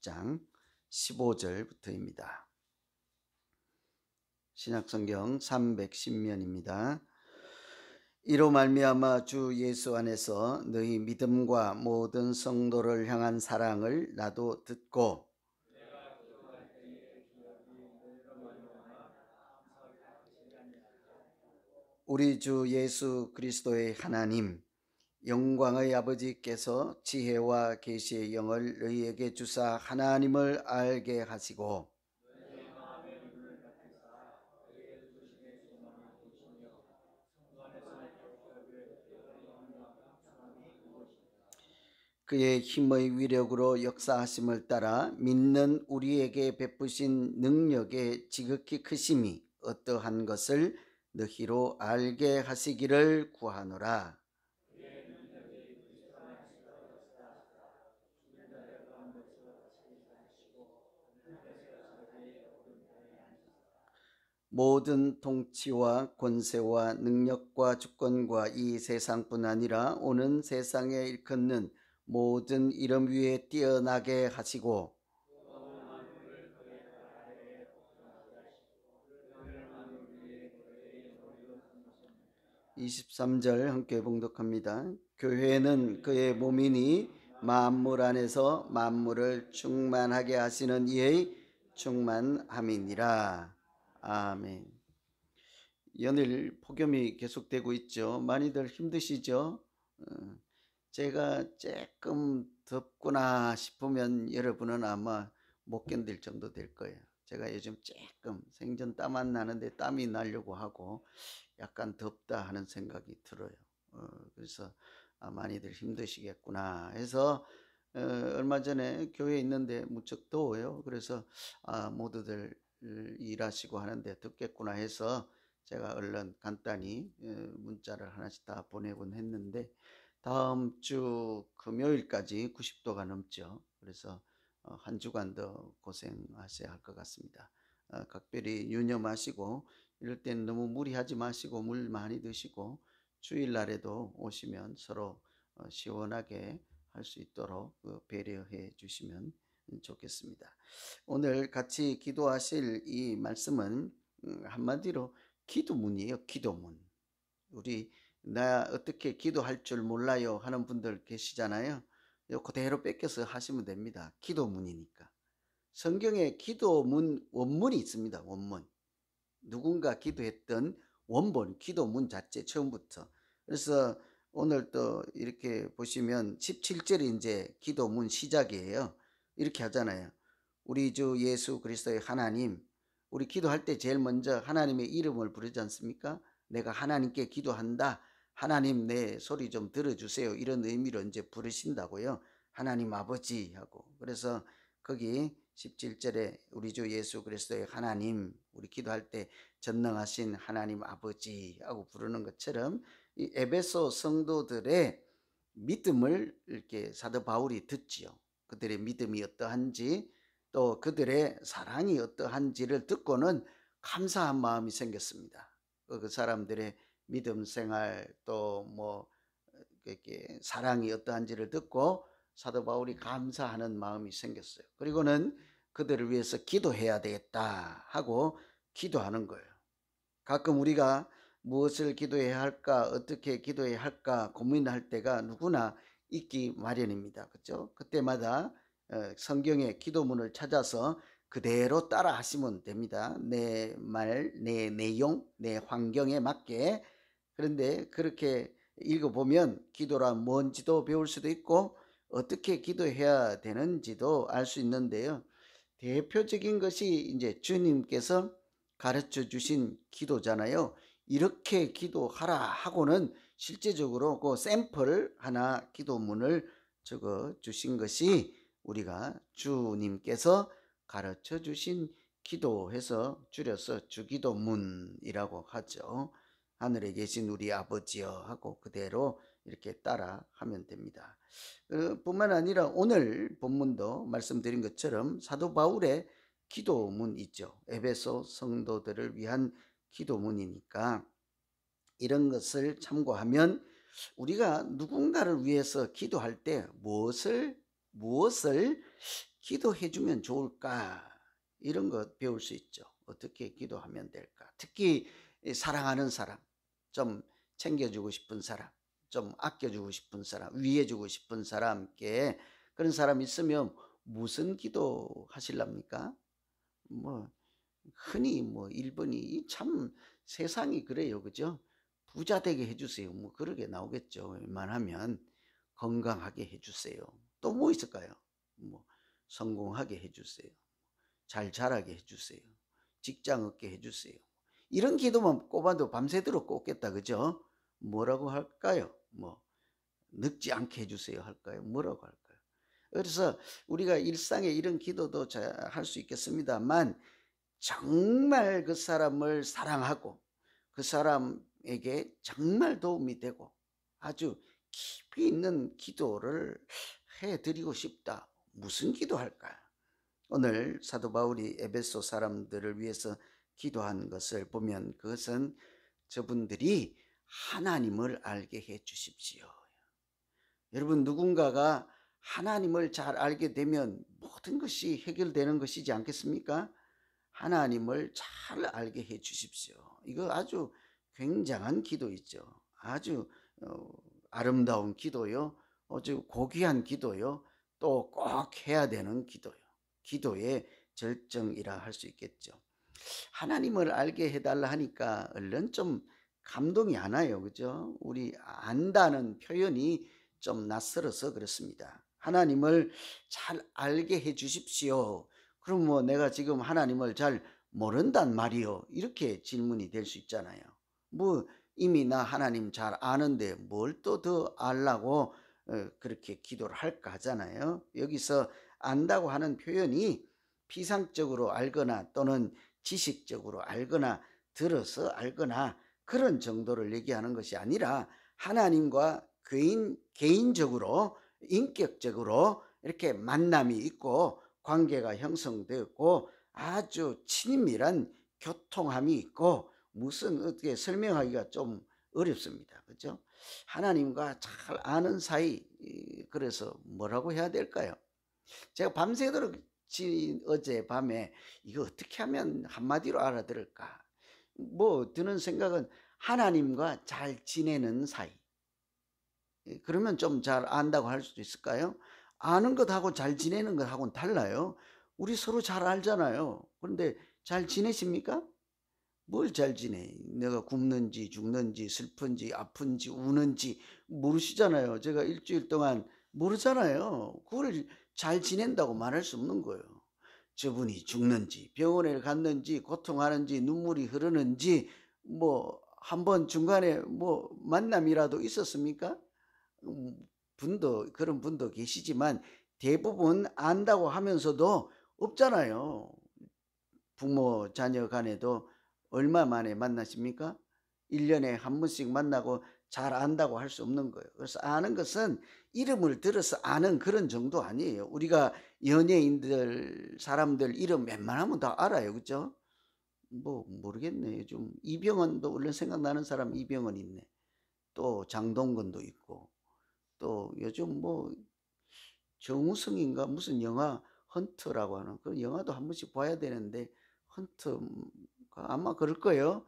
10장 15절부터입니다. 신약성경 310면입니다. 이로 말미암아 주 예수 안에서 너희 믿음과 모든 성도를 향한 사랑을 나도 듣고 우리 주 예수 그리스도의 하나님 영광의 아버지께서 지혜와 계시의 영을 너희에게 주사 하나님을 알게 하시고 그의 힘의 위력으로 역사하심을 따라 믿는 우리에게 베푸신 능력의 지극히 크심이 어떠한 것을 너희로 알게 하시기를 구하노라. 모든 통치와 권세와 능력과 주권과 이 세상뿐 아니라 오는 세상에 일컫는 모든 이름 위에 뛰어나게 하시고 23절 함께 봉독합니다. 교회는 그의 몸이니 만물 안에서 만물을 충만하게 하시는 이의 충만함이니라. 아멘. 연일 폭염이 계속되고 있죠. 많이들 힘드시죠? 제가 조금 덥구나 싶으면 여러분은 아마 못 견딜 정도 될 거예요. 제가 요즘 조금 생전 땀 안 나는데 땀이 나려고 하고 약간 덥다 하는 생각이 들어요. 그래서 많이들 힘드시겠구나 해서 얼마 전에 교회에 있는데 무척 더워요. 그래서 모두들 일하시고 하는데 덥겠구나 해서 제가 얼른 간단히 문자를 하나씩 다 보내곤 했는데 다음 주 금요일까지 90도가 넘죠. 그래서 한 주간 더 고생하셔야 할 것 같습니다. 각별히 유념하시고 이럴 땐 너무 무리하지 마시고 물 많이 드시고 주일날에도 오시면 서로 시원하게 할 수 있도록 배려해 주시면 좋겠습니다. 오늘 같이 기도하실 이 말씀은 한마디로 기도문이에요. 기도문. 우리 나 어떻게 기도할 줄 몰라요 하는 분들 계시잖아요. 그대로 뺏겨서 하시면 됩니다. 기도문이니까. 성경에 기도문 원문이 있습니다. 원문. 누군가 기도했던 원본 기도문 자체 처음부터. 그래서 오늘 또 이렇게 보시면 17절이 이제 기도문 시작이에요. 이렇게 하잖아요. 우리 주 예수 그리스도의 하나님. 우리 기도할 때 제일 먼저 하나님의 이름을 부르지 않습니까? 내가 하나님께 기도한다. 하나님 내 소리 좀 들어주세요. 이런 의미로 이제 부르신다고요. 하나님 아버지 하고. 그래서 거기 17절에 우리 주 예수 그리스도의 하나님, 우리 기도할 때 전능하신 하나님 아버지 하고 부르는 것처럼 이 에베소 성도들의 믿음을 이렇게 사도 바울이 듣지요. 그들의 믿음이 어떠한지 또 그들의 사랑이 어떠한지를 듣고는 감사한 마음이 생겼습니다. 그 사람들의 믿음 생활 또 뭐 이렇게 사랑이 어떠한지를 듣고 사도 바울이 감사하는 마음이 생겼어요. 그리고는 그들을 위해서 기도해야 되겠다 하고 기도하는 거예요. 가끔 우리가 무엇을 기도해야 할까, 어떻게 기도해야 할까 고민할 때가 누구나 있기 마련입니다. 그렇죠? 그때마다 성경의 기도문을 찾아서 그대로 따라 하시면 됩니다. 내 말, 내 내용, 내 환경에 맞게. 그런데 그렇게 읽어보면 기도란 뭔지도 배울 수도 있고 어떻게 기도해야 되는지도 알 수 있는데요. 대표적인 것이 이제 주님께서 가르쳐 주신 기도잖아요. 이렇게 기도하라 하고는 실제적으로 그 샘플 하나 기도문을 적어 주신 것이 우리가 주님께서 가르쳐 주신 기도해서 줄여서 주기도문이라고 하죠. 하늘에 계신 우리 아버지여 하고 그대로 이렇게 따라 하면 됩니다. 뿐만 아니라 오늘 본문도 말씀드린 것처럼 사도 바울의 기도문 있죠. 에베소 성도들을 위한 기도문이니까 이런 것을 참고하면 우리가 누군가를 위해서 기도할 때 무엇을 기도해 주면 좋을까? 이런 것 배울 수 있죠. 어떻게 기도하면 될까? 특히 사랑하는 사람, 좀 챙겨주고 싶은 사람, 좀 아껴주고 싶은 사람, 위해주고 싶은 사람께 그런 사람 있으면 무슨 기도 하실랍니까? 뭐 흔히 뭐 1번이 참 세상이 그래요. 그죠? 부자 되게 해주세요. 뭐 그러게 나오겠죠. 웬만하면 건강하게 해주세요. 또 뭐 있을까요? 뭐 성공하게 해주세요. 잘 자라게 해주세요. 직장 얻게 해주세요. 이런 기도만 꼽아도 밤새도록 꼽겠다. 그죠? 뭐라고 할까요? 뭐 늙지 않게 해주세요 할까요? 뭐라고 할까요? 그래서 우리가 일상에 이런 기도도 할 수 있겠습니다만 정말 그 사람을 사랑하고 그 사람에게 정말 도움이 되고 아주 깊이 있는 기도를 해드리고 싶다. 무슨 기도할까? 오늘 사도 바울이 에베소 사람들을 위해서 기도한 것을 보면 그것은 저분들이 하나님을 알게 해 주십시오. 여러분, 누군가가 하나님을 잘 알게 되면 모든 것이 해결되는 것이지 않겠습니까? 하나님을 잘 알게 해 주십시오. 이거 아주 굉장한 기도이죠. 아주 아름다운 기도요. 아주 고귀한 기도요. 또 꼭 해야 되는 기도요. 기도의 절정이라 할 수 있겠죠. 하나님을 알게 해달라 하니까 얼른 좀 감동이 안 와요. 그죠? 우리 안다는 표현이 좀 낯설어서 그렇습니다. 하나님을 잘 알게 해 주십시오. 그럼 뭐 내가 지금 하나님을 잘 모른단 말이요. 이렇게 질문이 될 수 있잖아요. 뭐 이미 나 하나님 잘 아는데 뭘 또 더 알라고 그렇게 기도를 할까 하잖아요. 여기서 안다고 하는 표현이 피상적으로 알거나 또는 지식적으로 알거나 들어서 알거나 그런 정도를 얘기하는 것이 아니라 하나님과 개인적으로 인격적으로 이렇게 만남이 있고 관계가 형성되었고 아주 친밀한 교통함이 있고 무슨 어떻게 설명하기가 좀 어렵습니다. 그렇죠? 하나님과 잘 아는 사이. 그래서 뭐라고 해야 될까요? 제가 밤새도록 어제 밤에 이거 어떻게 하면 한마디로 알아들을까? 뭐 드는 생각은 하나님과 잘 지내는 사이. 그러면 좀 잘 안다고 할 수도 있을까요? 아는 것하고 잘 지내는 것하고는 달라요. 우리 서로 잘 알잖아요. 그런데 잘 지내십니까? 뭘 잘 지내? 내가 굶는지 죽는지 슬픈지 아픈지 우는지 모르시잖아요. 제가 일주일 동안 모르잖아요. 그걸 잘 지낸다고 말할 수 없는 거예요. 저분이 죽는지 병원에 갔는지 고통하는지 눈물이 흐르는지 뭐 한번 중간에 뭐 만남이라도 있었습니까? 그런 분도 계시지만 대부분 안다고 하면서도 없잖아요. 부모 자녀 간에도 얼마 만에 만나십니까? 1년에 한 번씩 만나고 잘 안다고 할 수 없는 거예요. 그래서 아는 것은 이름을 들어서 아는 그런 정도 아니에요. 우리가 연예인들 사람들 이름 웬만하면 다 알아요. 그죠? 뭐 모르겠네. 요즘 이병헌도 얼른 생각나는 사람 이병헌 있네. 또 장동건도 있고 또 요즘 뭐 정우성인가 무슨 영화 헌터라고 하는 그 영화도 한 번씩 봐야 되는데 헌터 아마 그럴 거예요.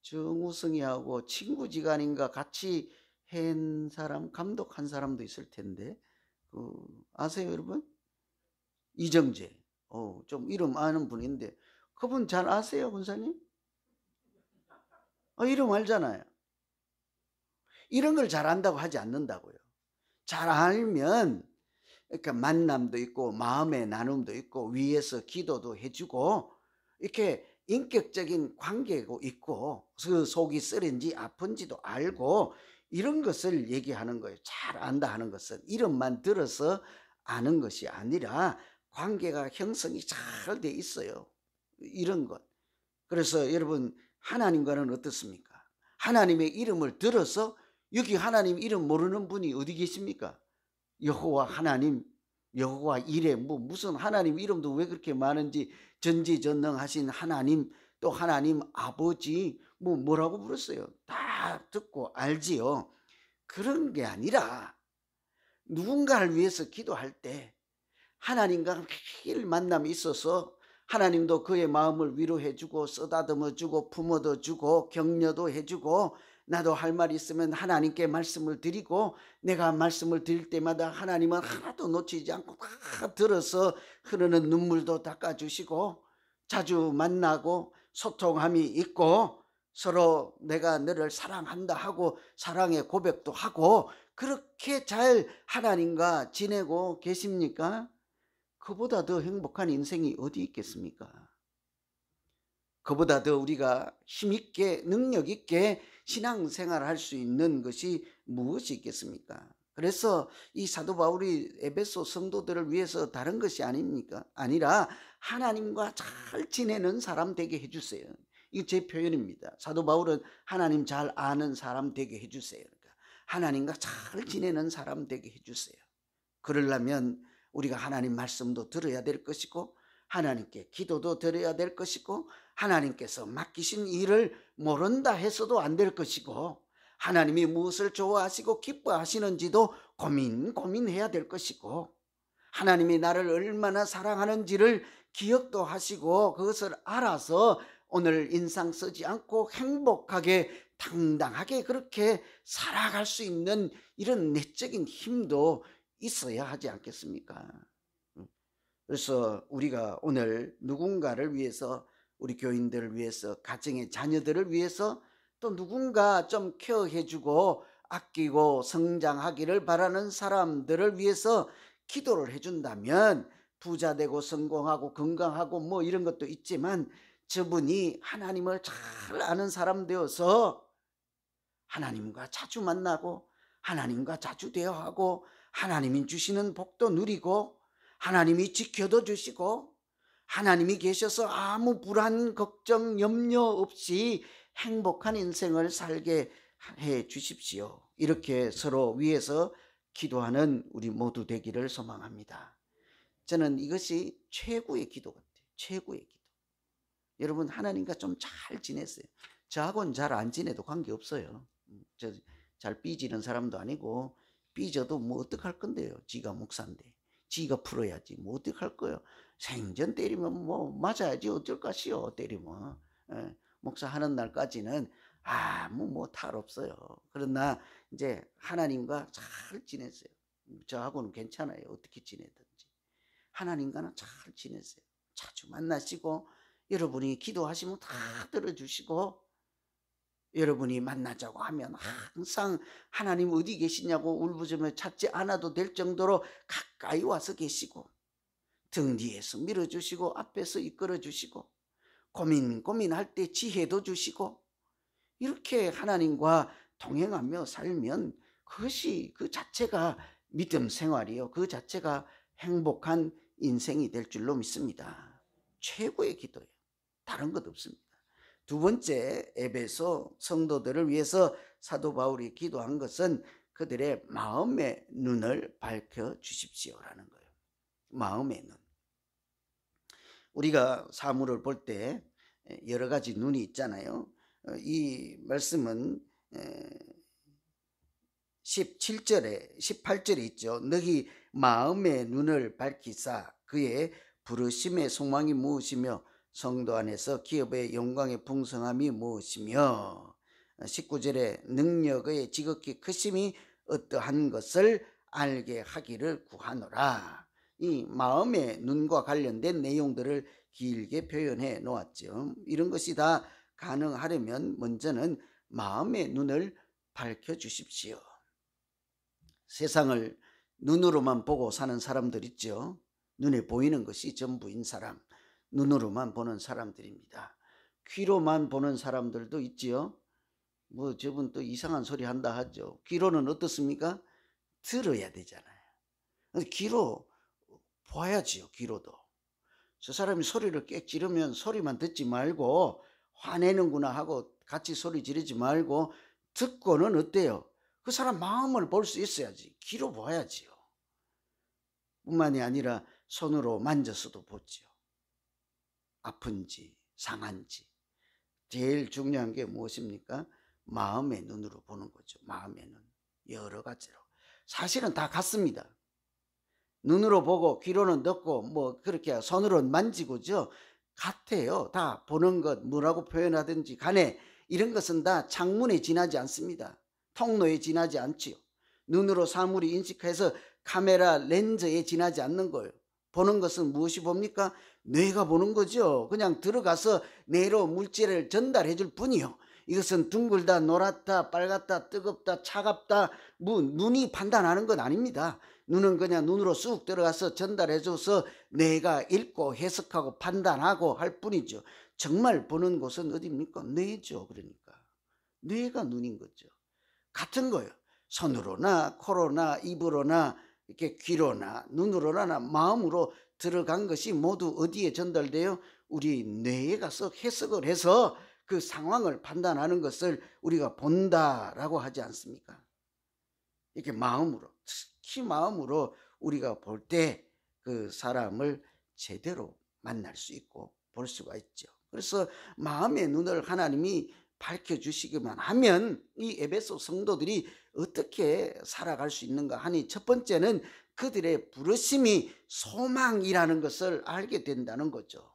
정우성이하고 친구지간인가 같이 한 사람 감독한 사람도 있을 텐데 아세요 여러분? 이정재. 좀 이름 아는 분인데 그분 잘 아세요 권사님? 이름 알잖아요. 이런 걸 잘 안다고 하지 않는다고요. 잘 알면 그러니까 만남도 있고 마음의 나눔도 있고 위에서 기도도 해주고 이렇게 인격적인 관계고 있고 그 속이 쓰린지 아픈지도 알고 이런 것을 얘기하는 거예요. 잘 안다 하는 것은 이름만 들어서 아는 것이 아니라 관계가 형성이 잘 돼 있어요. 이런 것. 그래서 여러분 하나님과는 어떻습니까? 하나님의 이름을 들어서 여기 하나님 이름 모르는 분이 어디 계십니까? 여호와 하나님, 여호와 이레 뭐 무슨 하나님 이름도 왜 그렇게 많은지 전지전능하신 하나님 또 하나님 아버지 뭐라고 부르어요? 다 듣고 알지요. 그런 게 아니라 누군가를 위해서 기도할 때 하나님과 매일 만남이 있어서 하나님도 그의 마음을 위로해주고 쓰다듬어주고 품어줘주고 격려도 해주고, 나도 할 말 있으면 하나님께 말씀을 드리고, 내가 말씀을 드릴 때마다 하나님은 하나도 놓치지 않고 다 들어서 흐르는 눈물도 닦아주시고, 자주 만나고 소통함이 있고, 서로 내가 너를 사랑한다 하고 사랑의 고백도 하고, 그렇게 잘 하나님과 지내고 계십니까? 그보다 더 행복한 인생이 어디 있겠습니까? 그보다 더 우리가 힘있게 능력있게 신앙생활을 할 수 있는 것이 무엇이 있겠습니까? 그래서 이 사도 바울이 에베소 성도들을 위해서 다른 것이 아니라 하나님과 잘 지내는 사람 되게 해주세요. 이게 제 표현입니다. 사도 바울은 하나님 잘 아는 사람 되게 해주세요. 그러니까 하나님과 잘 지내는 사람 되게 해주세요. 그러려면 우리가 하나님 말씀도 들어야 될 것이고, 하나님께 기도도 드려야 될 것이고, 하나님께서 맡기신 일을 모른다 해서도 안 될 것이고, 하나님이 무엇을 좋아하시고 기뻐하시는지도 고민해야 될 것이고, 하나님이 나를 얼마나 사랑하는지를 기억도 하시고, 그것을 알아서 오늘 인상 쓰지 않고 행복하게 당당하게 그렇게 살아갈 수 있는 이런 내적인 힘도 있어야 하지 않겠습니까? 그래서 우리가 오늘 누군가를 위해서, 우리 교인들을 위해서, 가정의 자녀들을 위해서, 또 누군가 좀 케어해주고 아끼고 성장하기를 바라는 사람들을 위해서 기도를 해준다면, 부자 되고 성공하고 건강하고 뭐 이런 것도 있지만, 저분이 하나님을 잘 아는 사람 되어서 하나님과 자주 만나고 하나님과 자주 대화하고 하나님이 주시는 복도 누리고 하나님이 지켜도 주시고 하나님이 계셔서 아무 불안, 걱정, 염려 없이 행복한 인생을 살게 해 주십시오. 이렇게 서로 위해서 기도하는 우리 모두 되기를 소망합니다. 저는 이것이 최고의 기도 같아요. 최고의 기도. 여러분, 하나님과 좀 잘 지냈어요. 저하고는 잘 안 지내도 관계없어요. 저 잘 삐지는 사람도 아니고, 삐져도 뭐 어떡할 건데요. 지가 목사인데 지가 풀어야지 뭐 어떡할 거예요. 생전 때리면 뭐 맞아야지 어쩔까시요. 때리면 목사 하는 날까지는 아무 뭐 탈 없어요. 그러나 이제 하나님과 잘 지냈어요. 저하고는 괜찮아요. 어떻게 지내든지 하나님과는 잘 지냈어요. 자주 만나시고, 여러분이 기도하시면 다 들어주시고, 여러분이 만나자고 하면 항상 하나님 어디 계시냐고 울부짖으며 찾지 않아도 될 정도로 가까이 와서 계시고, 등 뒤에서 밀어주시고 앞에서 이끌어주시고, 고민할 때 지혜도 주시고, 이렇게 하나님과 동행하며 살면 그것이 그 자체가 믿음 생활이요, 그 자체가 행복한 인생이 될 줄로 믿습니다. 최고의 기도예요. 다른 것 없습니다. 두 번째, 에베소 성도들을 위해서 사도 바울이 기도한 것은 그들의 마음의 눈을 밝혀 주십시오라는 거예요. 마음의 눈. 우리가 사물을 볼 때 여러 가지 눈이 있잖아요. 이 말씀은 17절에 18절에 있죠. 너희 마음의 눈을 밝히사 그의 부르심의 소망이 무엇이며 성도 안에서 기업의 영광의 풍성함이 무엇이며, 19절에 능력의 지극히 크심이 어떠한 것을 알게 하기를 구하노라. 이 마음의 눈과 관련된 내용들을 길게 표현해 놓았죠. 이런 것이 다 가능하려면 먼저는 마음의 눈을 밝혀 주십시오. 세상을 눈으로만 보고 사는 사람들 있죠. 눈에 보이는 것이 전부인 사람, 눈으로만 보는 사람들입니다. 귀로만 보는 사람들도 있지요. 뭐 저분 또 이상한 소리 한다 하죠. 귀로는 어떻습니까? 들어야 되잖아요. 귀로 봐야지요. 귀로도. 저 사람이 소리를 꽥 지르면 소리만 듣지 말고 화내는구나 하고 같이 소리 지르지 말고 듣고는 어때요? 그 사람 마음을 볼 수 있어야지. 귀로 봐야지요. 뿐만이 아니라 손으로 만져서도 보지요. 아픈지 상한지. 제일 중요한 게 무엇입니까? 마음의 눈으로 보는 거죠. 마음의 눈. 여러 가지로. 사실은 다 같습니다. 눈으로 보고 귀로는 듣고 뭐 그렇게 손으로는 만지고죠. 같아요. 다 보는 것 뭐라고 표현하든지 간에 이런 것은 다 창문에 지나지 않습니다. 통로에 지나지 않지요. 눈으로 사물이 인식해서 카메라 렌즈에 지나지 않는 거예요. 보는 것은 무엇이 봅니까? 뇌가 보는 거죠. 그냥 들어가서 뇌로 물질을 전달해 줄 뿐이요. 이것은 둥글다, 노랗다, 빨갛다, 뜨겁다, 차갑다, 눈이 판단하는 건 아닙니다. 눈은 그냥 눈으로 쑥 들어가서 전달해줘서 뇌가 읽고 해석하고 판단하고 할 뿐이죠. 정말 보는 곳은 어디입니까? 뇌죠. 그러니까 뇌가 눈인 거죠. 같은 거예요. 손으로나 코로나 입으로나 이렇게 귀로나 눈으로나 마음으로 들어간 것이 모두 어디에 전달돼요? 우리 뇌에 가서 해석을 해서 그 상황을 판단하는 것을 우리가 본다라고 하지 않습니까? 이렇게 마음으로, 특히 마음으로 우리가 볼 때 그 사람을 제대로 만날 수 있고 볼 수가 있죠. 그래서 마음의 눈을 하나님이 밝혀주시기만 하면 이 에베소 성도들이 어떻게 살아갈 수 있는가 하니, 첫 번째는 그들의 부르심이 소망이라는 것을 알게 된다는 거죠.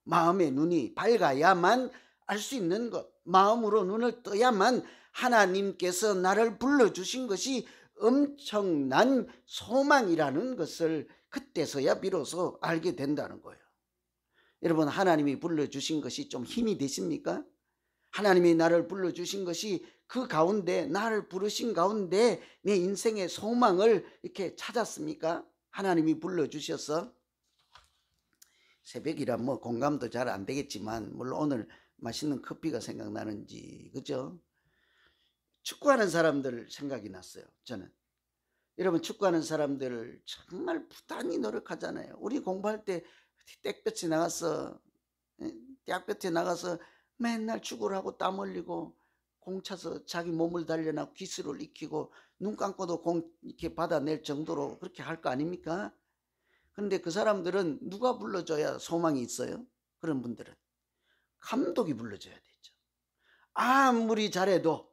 마음의 눈이 밝아야만 알 수 있는 것, 마음으로 눈을 떠야만 하나님께서 나를 불러주신 것이 엄청난 소망이라는 것을 그때서야 비로소 알게 된다는 거예요. 여러분, 하나님이 불러주신 것이 좀 힘이 되십니까? 하나님이 나를 불러주신 것이 그 가운데, 나를 부르신 가운데 내 인생의 소망을 이렇게 찾았습니까? 하나님이 불러주셔서. 새벽이라 뭐 공감도 잘 안 되겠지만, 물론 오늘 맛있는 커피가 생각나는지, 그죠? 축구하는 사람들 생각이 났어요, 저는. 여러분, 축구하는 사람들 정말 부단히 노력하잖아요. 우리 공부할 때 땡볕에 나가서, 대학볕에 나가서 맨날 축구를 하고 땀 흘리고 공 차서 자기 몸을 단련하고 기술을 익히고 눈 감고도 공 이렇게 받아낼 정도로 그렇게 할 거 아닙니까? 그런데 그 사람들은 누가 불러줘야 소망이 있어요? 그런 분들은 감독이 불러줘야 되죠. 아무리 잘해도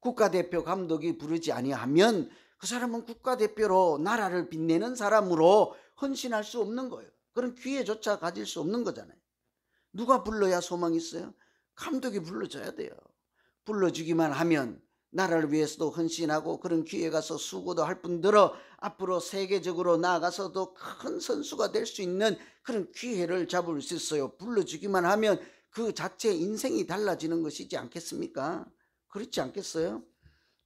국가대표 감독이 부르지 아니하면 그 사람은 국가대표로 나라를 빛내는 사람으로 헌신할 수 없는 거예요. 그런 기회조차 가질 수 없는 거잖아요. 누가 불러야 소망이 있어요? 감독이 불러줘야 돼요. 불러주기만 하면 나라를 위해서도 헌신하고 그런 기회 가서 수고도 할 뿐더러 앞으로 세계적으로 나아가서도 큰 선수가 될 수 있는 그런 기회를 잡을 수 있어요. 불러주기만 하면 그 자체 인생이 달라지는 것이지 않겠습니까? 그렇지 않겠어요?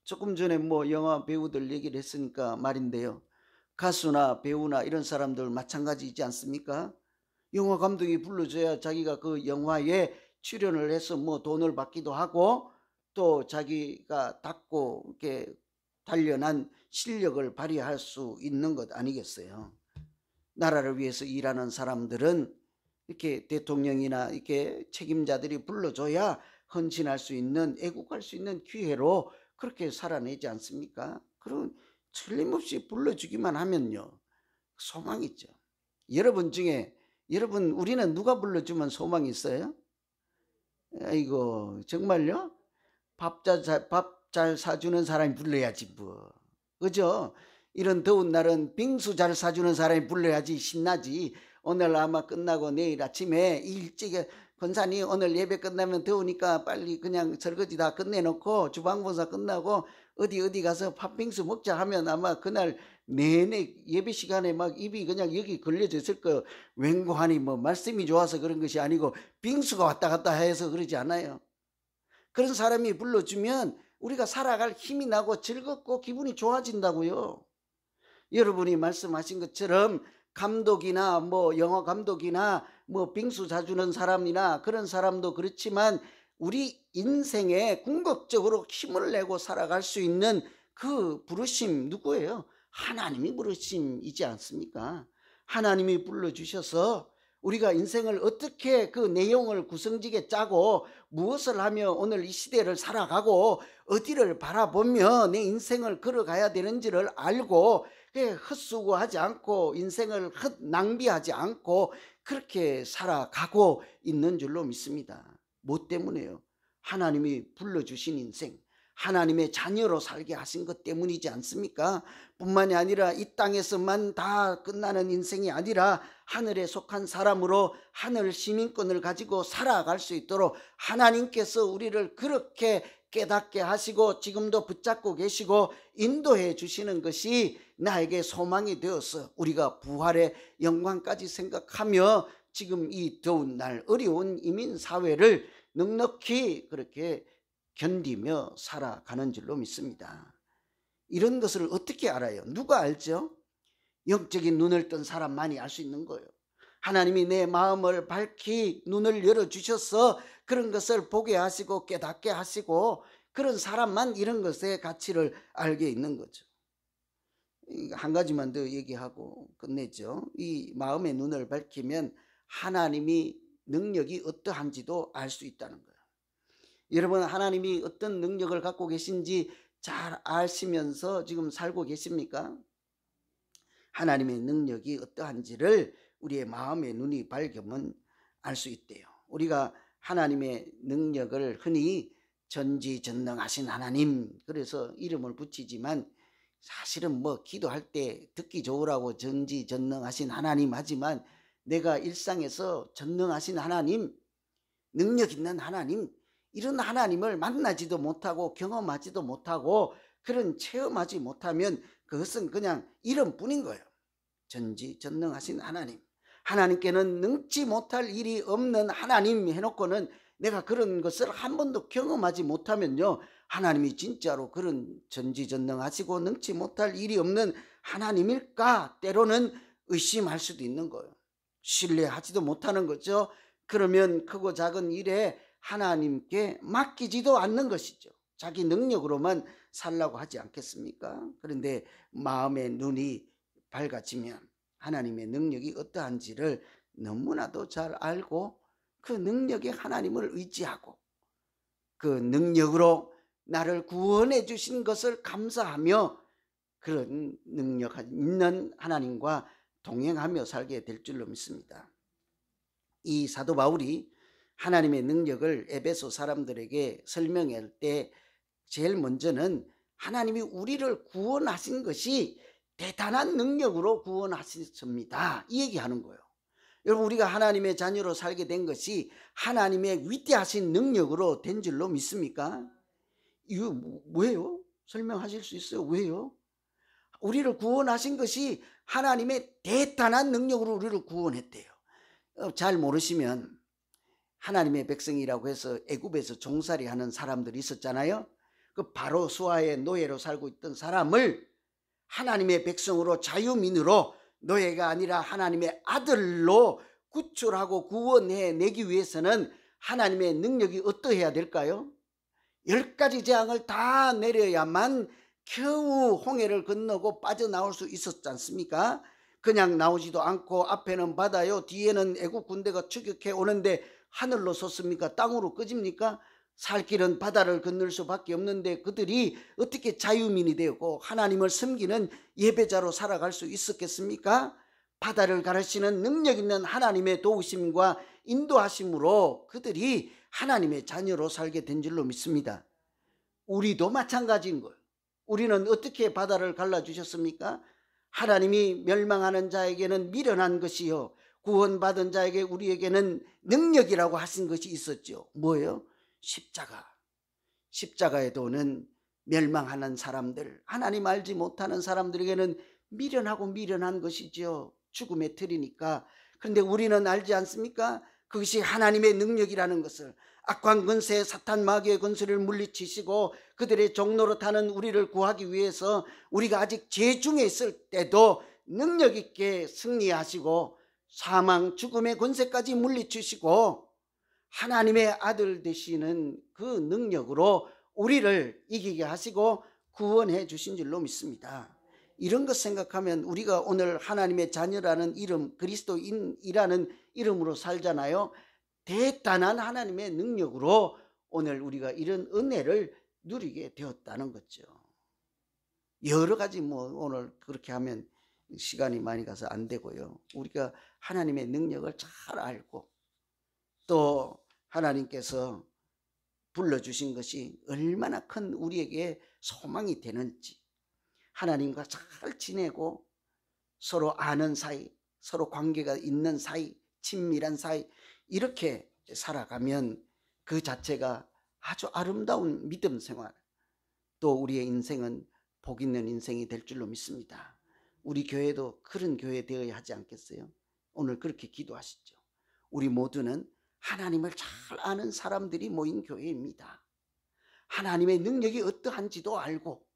조금 전에 뭐 영화 배우들 얘기를 했으니까 말인데요. 가수나 배우나 이런 사람들 마찬가지이지 않습니까? 영화 감독이 불러줘야 자기가 그 영화에 출연을 해서 뭐 돈을 받기도 하고 또 자기가 닦고 이렇게 단련한 실력을 발휘할 수 있는 것 아니겠어요? 나라를 위해서 일하는 사람들은 이렇게 대통령이나 이렇게 책임자들이 불러줘야 헌신할 수 있는, 애국할 수 있는 기회로 그렇게 살아내지 않습니까? 그럼 틀림없이 불러주기만 하면요, 소망이 있죠. 여러분 중에, 여러분, 우리는 누가 불러주면 소망이 있어요? 아이고, 정말요? 밥 잘 사주는 사람이 불러야지 뭐, 그죠? 이런 더운 날은 빙수 잘 사주는 사람이 불러야지 신나지. 오늘 아마 끝나고 내일 아침에 일찍, 권사님 오늘 예배 끝나면 더우니까 빨리 그냥 설거지 다 끝내놓고 주방봉사 끝나고 어디 가서 팥빙수 먹자 하면 아마 그날 내내 예배 시간에 막 입이 그냥 여기 걸려져 있을 거예요. 웬고하니 뭐 말씀이 좋아서 그런 것이 아니고 빙수가 왔다 갔다 해서 그러지 않아요. 그런 사람이 불러주면 우리가 살아갈 힘이 나고 즐겁고 기분이 좋아진다고요. 여러분이 말씀하신 것처럼 감독이나 뭐 영화 감독이나 뭐 빙수 사주는 사람이나 그런 사람도 그렇지만 우리 인생에 궁극적으로 힘을 내고 살아갈 수 있는 그 부르심 누구예요? 하나님이 부르심이지 않습니까? 하나님이 불러주셔서 우리가 인생을 어떻게 그 내용을 구성지게 짜고 무엇을 하며 오늘 이 시대를 살아가고 어디를 바라보며 내 인생을 걸어가야 되는지를 알고 헛수고하지 않고 인생을 낭비하지 않고 그렇게 살아가고 있는 줄로 믿습니다. 뭐 때문에요? 하나님이 불러주신 인생, 하나님의 자녀로 살게 하신 것 때문이지 않습니까? 뿐만이 아니라 이 땅에서만 다 끝나는 인생이 아니라 하늘에 속한 사람으로 하늘 시민권을 가지고 살아갈 수 있도록 하나님께서 우리를 그렇게 깨닫게 하시고 지금도 붙잡고 계시고 인도해 주시는 것이 나에게 소망이 되어서 우리가 부활의 영광까지 생각하며 지금 이 더운 날 어려운 이민사회를 넉넉히 그렇게 견디며 살아가는 줄로 믿습니다. 이런 것을 어떻게 알아요? 누가 알죠? 영적인 눈을 뜬 사람만이 알 수 있는 거예요. 하나님이 내 마음을 밝히 눈을 열어주셔서 그런 것을 보게 하시고 깨닫게 하시고 그런 사람만 이런 것의 가치를 알게 있는 거죠. 한 가지만 더 얘기하고 끝내죠. 이 마음의 눈을 밝히면 하나님이 능력이 어떠한지도 알 수 있다는 거예요. 여러분, 하나님이 어떤 능력을 갖고 계신지 잘 아시면서 지금 살고 계십니까? 하나님의 능력이 어떠한지를 우리의 마음의 눈이 밝으면 알 수 있대요. 우리가 하나님의 능력을 흔히 전지전능하신 하나님, 그래서 이름을 붙이지만 사실은 뭐 기도할 때 듣기 좋으라고 전지전능하신 하나님 하지만 내가 일상에서 전능하신 하나님, 능력 있는 하나님, 이런 하나님을 만나지도 못하고 경험하지도 못하고 그런 체험하지 못하면 그것은 그냥 이름뿐인 거예요. 전지전능하신 하나님, 하나님께는 능치 못할 일이 없는 하나님 해놓고는 내가 그런 것을 한 번도 경험하지 못하면요, 하나님이 진짜로 그런 전지전능하시고 능치 못할 일이 없는 하나님일까 때로는 의심할 수도 있는 거예요. 신뢰하지도 못하는 거죠. 그러면 크고 작은 일에 하나님께 맡기지도 않는 것이죠. 자기 능력으로만 살라고 하지 않겠습니까? 그런데 마음의 눈이 밝아지면 하나님의 능력이 어떠한지를 너무나도 잘 알고 그 능력에 하나님을 의지하고 그 능력으로 나를 구원해 주신 것을 감사하며 그런 능력 있는 하나님과 동행하며 살게 될 줄로 믿습니다. 이 사도 바울이 하나님의 능력을 에베소 사람들에게 설명할 때 제일 먼저는 하나님이 우리를 구원하신 것이 대단한 능력으로 구원하셨습니다, 이 얘기하는 거예요. 여러분, 우리가 하나님의 자녀로 살게 된 것이 하나님의 위대하신 능력으로 된 줄로 믿습니까? 이거 뭐예요? 설명하실 수 있어요? 왜요? 우리를 구원하신 것이 하나님의 대단한 능력으로 우리를 구원했대요. 잘 모르시면 하나님의 백성이라고 해서 애굽에서 종살이 하는 사람들이 있었잖아요. 그 바로 수하의 노예로 살고 있던 사람을 하나님의 백성으로 자유민으로 노예가 아니라 하나님의 아들로 구출하고 구원해 내기 위해서는 하나님의 능력이 어떠해야 될까요? 10가지 재앙을 다 내려야만 겨우 홍해를 건너고 빠져나올 수 있었지 않습니까? 그냥 나오지도 않고 앞에는 바다요, 뒤에는 애국 군대가 추격해 오는데 하늘로 솟습니까? 땅으로 꺼집니까? 살 길은 바다를 건널 수밖에 없는데 그들이 어떻게 자유민이 되고 하나님을 섬기는 예배자로 살아갈 수 있었겠습니까? 바다를 가르치는 능력 있는 하나님의 도우심과 인도하심으로 그들이 하나님의 자녀로 살게 된 줄로 믿습니다. 우리도 마찬가지인 거예요. 우리는 어떻게 바다를 갈라주셨습니까? 하나님이 멸망하는 자에게는 미련한 것이요, 구원받은 자에게 우리에게는 능력이라고 하신 것이 있었죠. 뭐예요? 십자가. 십자가의 도는 멸망하는 사람들, 하나님 알지 못하는 사람들에게는 미련하고 미련한 것이죠. 죽음의 틀이니까. 그런데 우리는 알지 않습니까? 그것이 하나님의 능력이라는 것을, 악한 권세 사탄 마귀의 권세를 물리치시고 그들의 종로로 타는 우리를 구하기 위해서 우리가 아직 죄 중에 있을 때도 능력 있게 승리하시고 사망 죽음의 권세까지 물리치시고 하나님의 아들 되시는 그 능력으로 우리를 이기게 하시고 구원해 주신 줄로 믿습니다. 이런 것 생각하면 우리가 오늘 하나님의 자녀라는 이름, 그리스도인이라는 이름으로 살잖아요. 대단한 하나님의 능력으로 오늘 우리가 이런 은혜를 누리게 되었다는 거죠. 여러 가지 오늘 그렇게 하면 시간이 많이 가서 안 되고요. 우리가 하나님의 능력을 잘 알고 또 하나님께서 불러주신 것이 얼마나 큰 우리에게 소망이 되는지, 하나님과 잘 지내고 서로 아는 사이, 서로 관계가 있는 사이, 친밀한 사이, 이렇게 살아가면 그 자체가 아주 아름다운 믿음 생활, 또 우리의 인생은 복 있는 인생이 될 줄로 믿습니다. 우리 교회도 그런 교회 되어야 하지 않겠어요? 오늘 그렇게 기도하시죠. 우리 모두는 하나님을 잘 아는 사람들이 모인 교회입니다. 하나님의 능력이 어떠한지도 알고,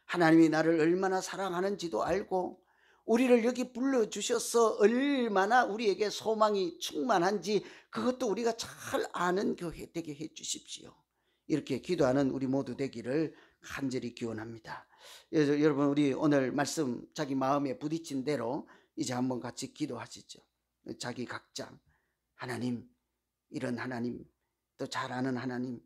하나님이 나를 얼마나 사랑하는지도 알고, 우리를 여기 불러주셔서 얼마나 우리에게 소망이 충만한지 그것도 우리가 잘 아는 교회 되게 해 주십시오. 이렇게 기도하는 우리 모두 되기를 간절히 기원합니다. 여러분, 우리 오늘 말씀 자기 마음에 부딪힌 대로 이제 한번 같이 기도하시죠. 자기 각자 하나님, 이런 하나님, 또 잘 아는 하나님,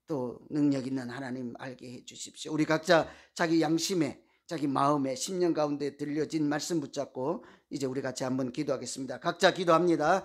또 능력 있는 하나님 알게 해 주십시오. 우리 각자 자기 양심에, 자기 마음에, 심령 가운데 들려진 말씀 붙잡고 이제 우리 같이 한번 기도하겠습니다. 각자 기도합니다.